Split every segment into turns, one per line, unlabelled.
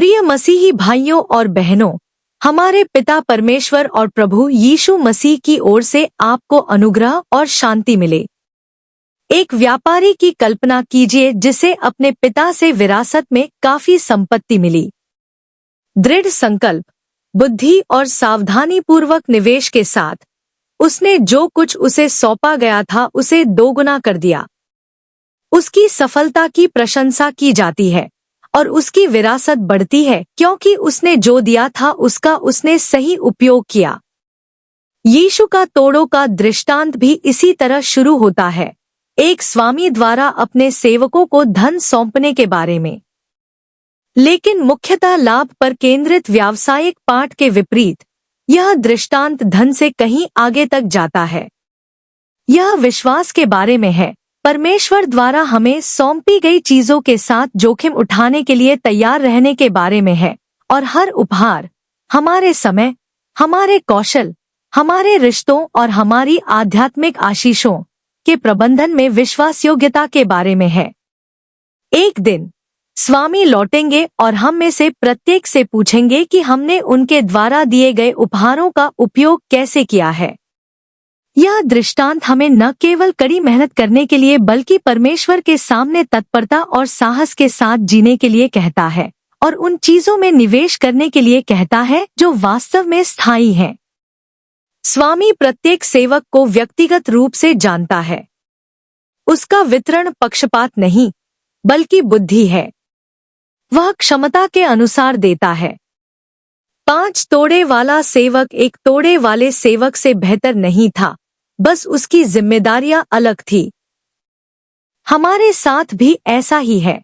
प्रिय मसीही भाइयों और बहनों, हमारे पिता परमेश्वर और प्रभु यीशु मसीह की ओर से आपको अनुग्रह और शांति मिले। एक व्यापारी की कल्पना कीजिए जिसे अपने पिता से विरासत में काफी संपत्ति मिली। दृढ़ संकल्प, बुद्धि और सावधानीपूर्वक निवेश के साथ उसने जो कुछ उसे सौंपा गया था उसे दोगुना कर दिया। उसकी सफलता की प्रशंसा की जाती है और उसकी विरासत बढ़ती है क्योंकि उसने जो दिया था उसका उसने सही उपयोग किया। यीशु का तोड़ों का दृष्टांत भी इसी तरह शुरू होता है, एक स्वामी द्वारा अपने सेवकों को धन सौंपने के बारे में। लेकिन मुख्यतः लाभ पर केंद्रित व्यावसायिक पाठ के विपरीत यह दृष्टांत धन से कहीं आगे तक जाता है। यह विश्वास के बारे में है, परमेश्वर द्वारा हमें सौंपी गई चीजों के साथ जोखिम उठाने के लिए तैयार रहने के बारे में है और हर उपहार हमारे समय, हमारे कौशल, हमारे रिश्तों और हमारी आध्यात्मिक आशीषों के प्रबंधन में विश्वासयोग्यता के बारे में है। एक दिन स्वामी लौटेंगे और हम में से प्रत्येक से पूछेंगे कि हमने उनके द्वारा दिए गए उपहारों का उपयोग कैसे किया है। यह दृष्टांत हमें न केवल कड़ी मेहनत करने के लिए बल्कि परमेश्वर के सामने तत्परता और साहस के साथ जीने के लिए कहता है और उन चीजों में निवेश करने के लिए कहता है जो वास्तव में स्थायी हैं। स्वामी प्रत्येक सेवक को व्यक्तिगत रूप से जानता है। उसका वितरण पक्षपात नहीं बल्कि बुद्धि है। वह क्षमता के अनुसार देता है। 5 तोड़े वाला सेवक एक तोड़े वाले सेवक से बेहतर नहीं था, बस उसकी जिम्मेदारियां अलग थी। हमारे साथ भी ऐसा ही है।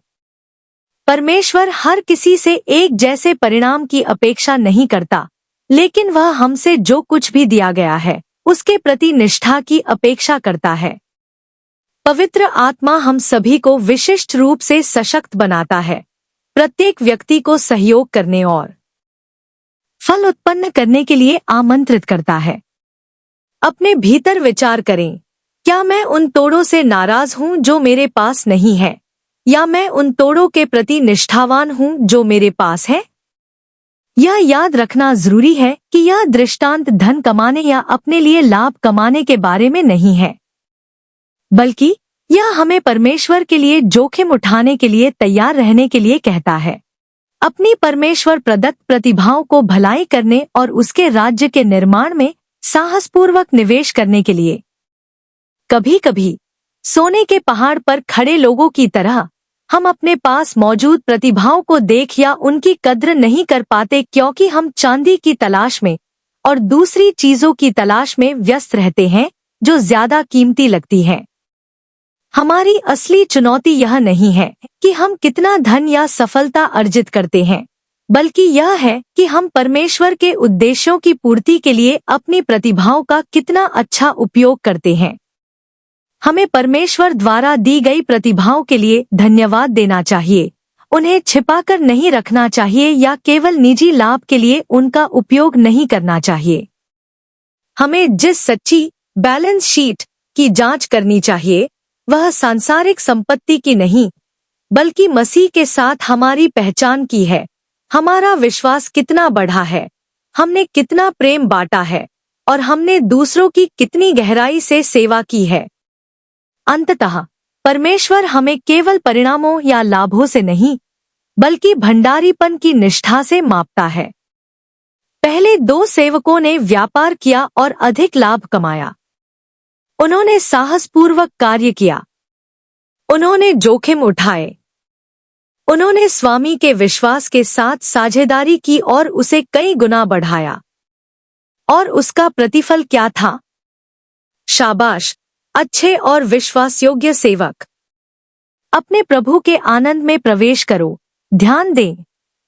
परमेश्वर हर किसी से एक जैसे परिणाम की अपेक्षा नहीं करता, लेकिन वह हमसे जो कुछ भी दिया गया है उसके प्रति निष्ठा की अपेक्षा करता है। पवित्र आत्मा हम सभी को विशिष्ट रूप से सशक्त बनाता है, प्रत्येक व्यक्ति को सहयोग करने और फल उत्पन्न करने के लिए आमंत्रित करता है। अपने भीतर विचार करें, क्या मैं उन तोड़ों से नाराज हूं जो मेरे पास नहीं है, या मैं उन तोड़ों के प्रति निष्ठावान हूं जो मेरे पास है? यह याद रखना जरूरी है कि यह दृष्टांत धन कमाने या अपने लिए लाभ कमाने के बारे में नहीं है, बल्कि यह हमें परमेश्वर के लिए जोखिम उठाने के लिए तैयार रहने के लिए कहता है, अपनी परमेश्वर प्रदत्त प्रतिभाओं को भलाई करने और उसके राज्य के निर्माण में साहसपूर्वक निवेश करने के लिए। कभी कभी सोने के पहाड़ पर खड़े लोगों की तरह हम अपने पास मौजूद प्रतिभाओं को देख या उनकी कद्र नहीं कर पाते क्योंकि हम चांदी की तलाश में और दूसरी चीजों की तलाश में व्यस्त रहते हैं जो ज्यादा कीमती लगती हैं। हमारी असली चुनौती यह नहीं है कि हम कितना धन या सफलता अर्जित करते हैं, बल्कि यह है कि हम परमेश्वर के उद्देश्यों की पूर्ति के लिए अपनी प्रतिभाओं का कितना अच्छा उपयोग करते हैं। हमें परमेश्वर द्वारा दी गई प्रतिभाओं के लिए धन्यवाद देना चाहिए, उन्हें छिपाकर नहीं रखना चाहिए या केवल निजी लाभ के लिए उनका उपयोग नहीं करना चाहिए। हमें जिस सच्ची बैलेंस शीट की जांच करनी चाहिए वह सांसारिक संपत्ति की नहीं बल्कि मसीह के साथ हमारी पहचान की है। हमारा विश्वास कितना बढ़ा है, हमने कितना प्रेम बांटा है और हमने दूसरों की कितनी गहराई से सेवा की है। अंततः परमेश्वर हमें केवल परिणामों या लाभों से नहीं बल्कि भंडारीपन की निष्ठा से मापता है। पहले 2 सेवकों ने व्यापार किया और अधिक लाभ कमाया। उन्होंने साहसपूर्वक कार्य किया, उन्होंने जोखिम उठाए, उन्होंने स्वामी के विश्वास के साथ साझेदारी की और उसे कई गुना बढ़ाया। और उसका प्रतिफल क्या था? शाबाश, अच्छे और विश्वासयोग्य सेवक। अपने प्रभु के आनंद में प्रवेश करो। ध्यान दें,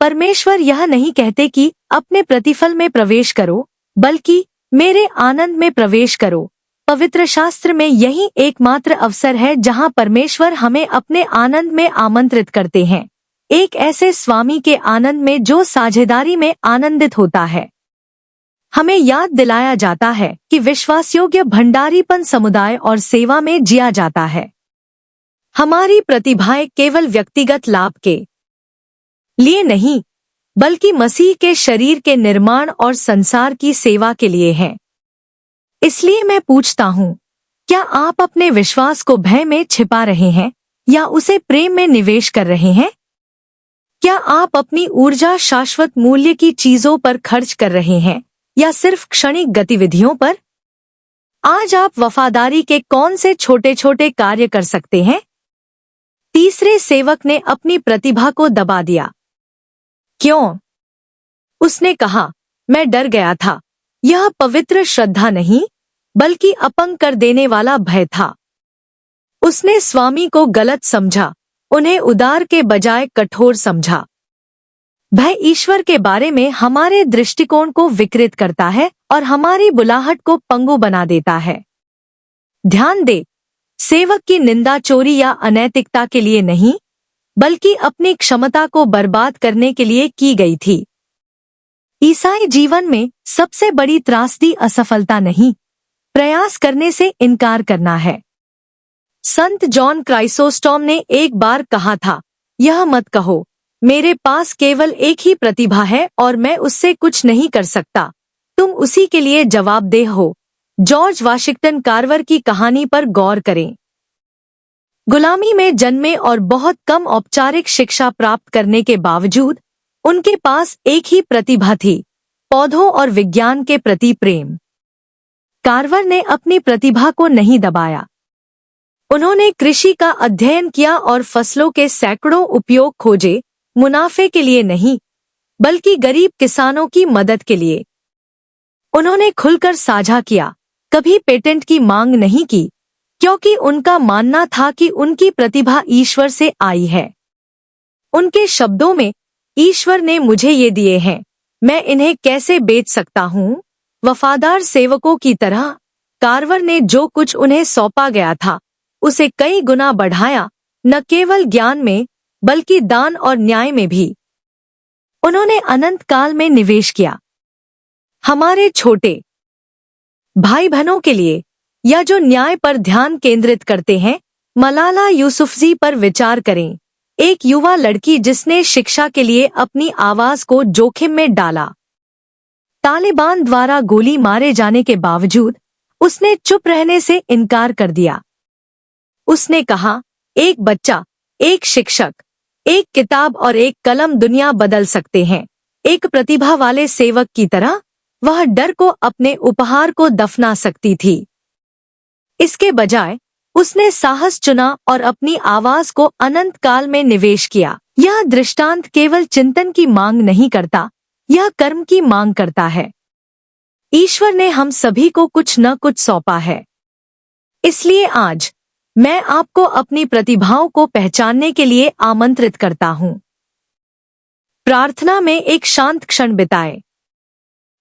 परमेश्वर यह नहीं कहते कि अपने प्रतिफल में प्रवेश करो, बल्कि मेरे आनंद में प्रवेश करो। पवित्र शास्त्र में यही एकमात्र अवसर है जहां परमेश्वर हमें अपने आनंद में आमंत्रित करते हैं, एक ऐसे स्वामी के आनंद में जो साझेदारी में आनंदित होता है। हमें याद दिलाया जाता है कि विश्वासयोग्य भंडारीपन समुदाय और सेवा में जिया जाता है। हमारी प्रतिभाएं केवल व्यक्तिगत लाभ के लिए नहीं बल्कि मसीह के शरीर के निर्माण और संसार की सेवा के लिए हैं। इसलिए मैं पूछता हूँ, क्या आप अपने विश्वास को भय में छिपा रहे हैं या उसे प्रेम में निवेश कर रहे हैं? क्या आप अपनी ऊर्जा शाश्वत मूल्य की चीजों पर खर्च कर रहे हैं या सिर्फ क्षणिक गतिविधियों पर? आज आप वफादारी के कौन से छोटे छोटे कार्य कर सकते हैं? तीसरे सेवक ने अपनी प्रतिभा को दबा दिया। क्यों? उसने कहा, मैं डर गया था। यह पवित्र श्रद्धा नहीं, बल्कि अपंग कर देने वाला भय था। उसने स्वामी को गलत समझा, उन्हें उदार के बजाय कठोर समझा। भय ईश्वर के बारे में हमारे दृष्टिकोण को विकृत करता है और हमारी बुलाहट को पंगु बना देता है। ध्यान दे, सेवक की निंदा चोरी या अनैतिकता के लिए नहीं, बल्कि अपनी क्षमता को बर्बाद करने के लिए की गई थी। ईसाई जीवन में सबसे बड़ी त्रासदी असफलता नहीं, प्रयास करने से इनकार करना है। संत जॉन क्राइसोस्टॉम ने एक बार कहा था, यह मत कहो, मेरे पास केवल एक ही प्रतिभा है और मैं उससे कुछ नहीं कर सकता, तुम उसी के लिए जवाबदेह हो। जॉर्ज वाशिंगटन कार्वर की कहानी पर गौर करें। गुलामी में जन्मे और बहुत कम औपचारिक शिक्षा प्राप्त करने के बावजूद उनके पास एक ही प्रतिभा थी, पौधों और विज्ञान के प्रति प्रेम। कार्वर ने अपनी प्रतिभा को नहीं दबाया। उन्होंने कृषि का अध्ययन किया और फसलों के सैकड़ों उपयोग खोजे, मुनाफे के लिए नहीं, बल्कि गरीब किसानों की मदद के लिए। उन्होंने खुलकर साझा किया, कभी पेटेंट की मांग नहीं की, क्योंकि उनका मानना था कि उनकी प्रतिभा ईश्वर से आई है। उनके शब्दों में, ईश्वर ने मुझे ये दिए हैं, मैं इन्हें कैसे बेच सकता हूँ? वफादार सेवकों की तरह कार्वर ने जो कुछ उन्हें सौंपा गया था उसे कई गुना बढ़ाया, न केवल ज्ञान में बल्कि दान और न्याय में भी। उन्होंने अनंत काल में निवेश किया। हमारे छोटे भाई बहनों के लिए या जो न्याय पर ध्यान केंद्रित करते हैं, मलाला यूसुफजी पर विचार करें, एक युवा लड़की जिसने शिक्षा के लिए अपनी आवाज को जोखिम में डाला। तालिबान द्वारा गोली मारे जाने के बावजूद उसने चुप रहने से इनकार कर दिया। उसने कहा, एक बच्चा, एक शिक्षक, एक किताब और एक कलम दुनिया बदल सकते हैं। एक प्रतिभा वाले सेवक की तरह वह डर को अपने उपहार को दफना सकती थी। इसके बजाय उसने साहस चुना और अपनी आवाज को अनंत काल में निवेश किया। यह दृष्टांत केवल चिंतन की मांग नहीं करता, यह कर्म की मांग करता है। ईश्वर ने हम सभी को कुछ न कुछ सौंपा है। इसलिए आज मैं आपको अपनी प्रतिभाओं को पहचानने के लिए आमंत्रित करता हूँ। प्रार्थना में एक शांत क्षण बिताएं।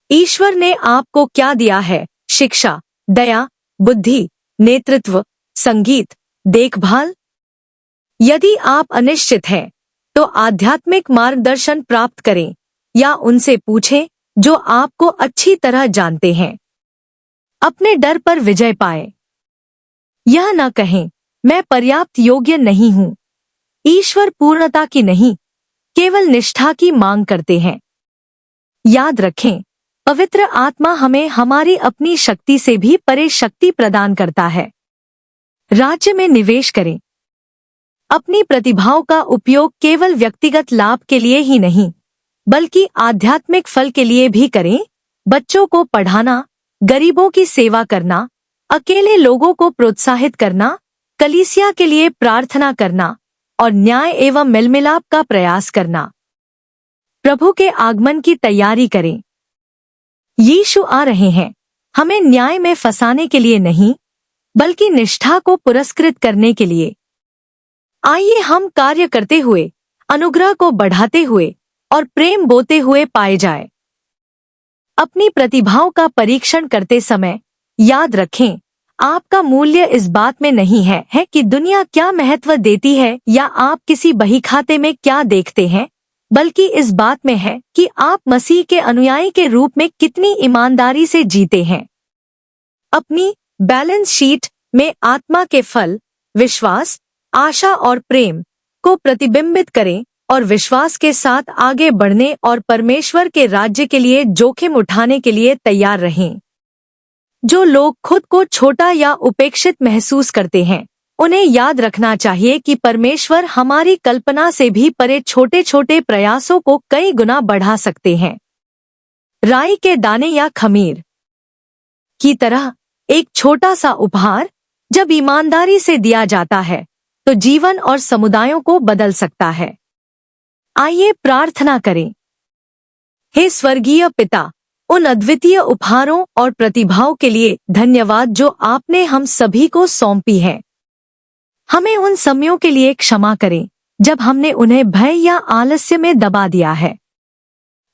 ईश्वर ने आपको क्या दिया है? शिक्षा, दया, बुद्धि, नेतृत्व, संगीत, देखभाल? यदि आप अनिश्चित हैं, तो आध्यात्मिक मार्गदर्शन प्राप्त करें या उनसे पूछें जो आपको अच्छी तरह जानते हैं। अपने डर पर विजय पाएं। यह न कहें, मैं पर्याप्त योग्य नहीं हूँ। ईश्वर पूर्णता की नहीं, केवल निष्ठा की मांग करते हैं। याद रखें, पवित्र आत्मा हमें हमारी अपनी शक्ति से भी परे शक्ति प्रदान करता है। राज्य में निवेश करें। अपनी प्रतिभाओं का उपयोग केवल व्यक्तिगत लाभ के लिए ही नहीं, बल्कि आध्यात्मिक फल के लिए भी करें। बच्चों को पढ़ाना, गरीबों की सेवा करना, अकेले लोगों को प्रोत्साहित करना, कलीसिया के लिए प्रार्थना करना और न्याय एवं मेलमिलाप का प्रयास करना। प्रभु के आगमन की तैयारी करें। यीशु आ रहे हैं, हमें न्याय में फंसाने के लिए नहीं, बल्कि निष्ठा को पुरस्कृत करने के लिए। आइए हम कार्य करते हुए, अनुग्रह को बढ़ाते हुए और प्रेम बोते हुए पाए जाए। अपनी प्रतिभाओं का परीक्षण करते समय याद रखें, आपका मूल्य इस बात में नहीं है कि दुनिया क्या महत्व देती है या आप किसी बही खाते में क्या देखते हैं, बल्कि इस बात में है कि आप मसीह के अनुयायी के रूप में कितनी ईमानदारी से जीते हैं। अपनी बैलेंस शीट में आत्मा के फल, विश्वास, आशा और प्रेम को प्रतिबिंबित करें और विश्वास के साथ आगे बढ़ने और परमेश्वर के राज्य के लिए जोखिम उठाने के लिए तैयार रहें। जो लोग खुद को छोटा या उपेक्षित महसूस करते हैं, उन्हें याद रखना चाहिए कि परमेश्वर हमारी कल्पना से भी परे छोटे छोटे प्रयासों को कई गुना बढ़ा सकते हैं। राई के दाने या खमीर की तरह एक छोटा सा उपहार जब ईमानदारी से दिया जाता है तो जीवन और समुदायों को बदल सकता है। आइए प्रार्थना करें। हे स्वर्गीय पिता, उन अद्वितीय उपहारों और प्रतिभाओं के लिए धन्यवाद जो आपने हम सभी को सौंपी है। हमें उन समयों के लिए क्षमा करें जब हमने उन्हें भय या आलस्य में दबा दिया है।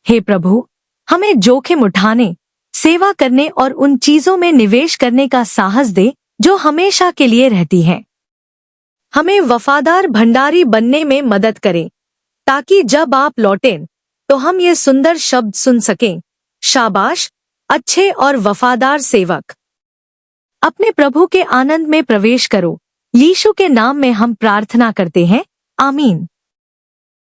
हे प्रभु, हमें जोखिम उठाने, सेवा करने और उन चीजों में निवेश करने का साहस दे जो हमेशा के लिए रहती हैं। हमें वफादार भंडारी बनने में मदद करें ताकि जब आप लौटें तो हम ये सुंदर शब्द सुन सकें, शाबाश अच्छे और वफादार सेवक। अपने प्रभु के आनंद में प्रवेश करो। यीशु के नाम में हम प्रार्थना करते हैं, आमीन।